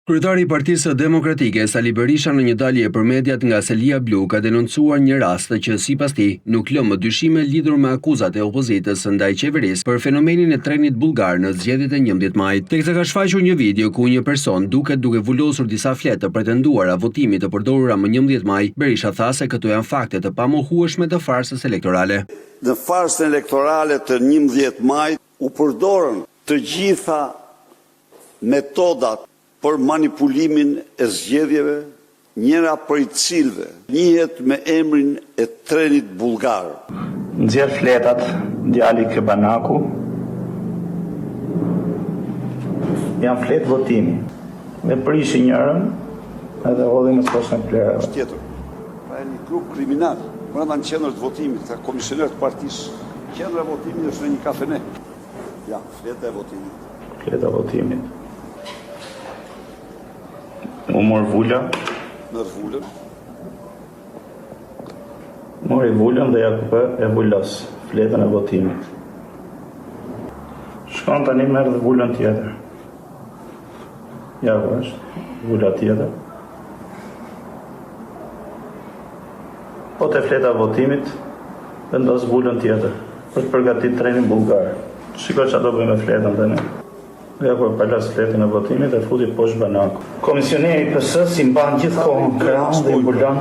Kryetari i Partisë Demokratike, Sali Berisha, në një dalje për mediat nga Selia Blu, ka denoncuar një rast që sipas tij nuk lë më dyshime lidhur me akuzat e opozitës ndaj qeverisë për fenomenin e trenit bullgar në zgjedhjet e 11 majit. Teksa ka shfaqur një video ku një person duket duke vulosur disa fletë të pretenduara votimit të përdorura më 11 maj, Berisha tha se këto janë fakte të pamohueshme të farsës elektorale. Në farsën elektorale të 11 majit u përdorën të gjitha metodat për manipulimin e zgjedhjeve, njëra prej cilëve njihet me emrin e trenit bullgar. Nxjerr fletat djali Kebanaku. Janë fletë votimi. Me prishi njërën edhe hodhi më s'posën plerave. Tjetër, pra e një grup kriminal, brenda në qendrës të votimit, ka komisioner të partisë. Qendra e votimit është në një kafene. Ja, fleta e votimit. Fleta e votimit. U mor vula. Merr vulën. Mori vulën dhe ja kupë e vulos fletën e votimit. Shkon tani merr dhe vulën tjetër. Ja është vula tjetër. Po te fleta e votimit vendos vulën tjetër për të përgatitur trenin bullgar. Shikoj çfarë do bëjmë me fletën tani. Ja kur palas fletën e votimit e futi poshtë Banaku. Komisioneri i PS si mban gjithkohën krahun dhe mbulon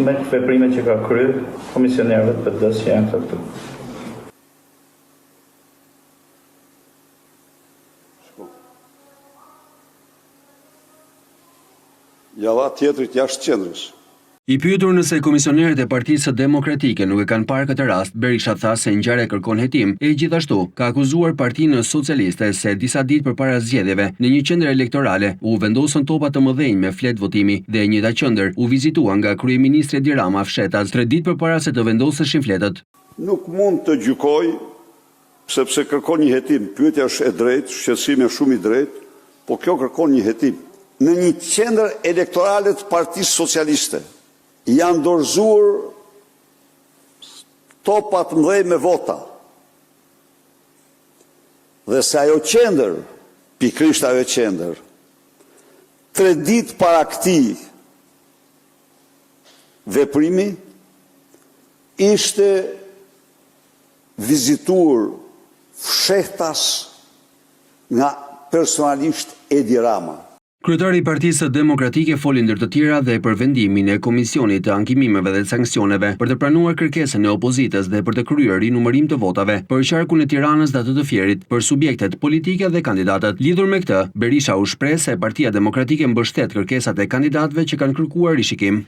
me veprimet që ka kryer komisionerëve të PD-s që janë këtu. Ja dha tjetrit jashtë qendrës. I pyetur nëse komisionerët e Partisë Demokratike nuk e kanë parë këtë rast, Berisha tha se ngjarja kërkon hetim e gjithashtu ka akuzuar Partinë Socialiste se disa ditë përpara zgjedhjeve në një qendër elektorale u vendosën topa të mëdhenj me fletë votimi dhe e njëjta qendër u vizitua nga kryeministri Edi Rama fshetas 3 ditë përpara se të vendoseshin fletët. Nuk mund të gjykoj sepse kërkon një hetim. Pyetja është e drejtë, shqetësimi është shumë i drejtë, po kjo kërkon një hetim. Në një qendër elektorale të Partisë Socialiste janë dorëzuar topa të mëdhenj me vota. Dhe se ajo qendër, pikërisht ajo qendër, 3 ditë para këtij veprimi ishte vizituar fshehtas nga personalisht Edi Rama. Kryetari i Partisë Demokratike foli ndër të tjera dhe për vendimin e Komisionit të Ankimimeve dhe Sanksioneve për të pranuar kërkesën e opozitës dhe për të kryer rinumërim të votave për qarkun e Tiranës dhe atë të Fierit për subjektet politike dhe kandidatët. Lidhur me këtë, Berisha u shpreh se Partia Demokratike mbështet kërkesat e kandidatëve që kanë kërkuar rishikim.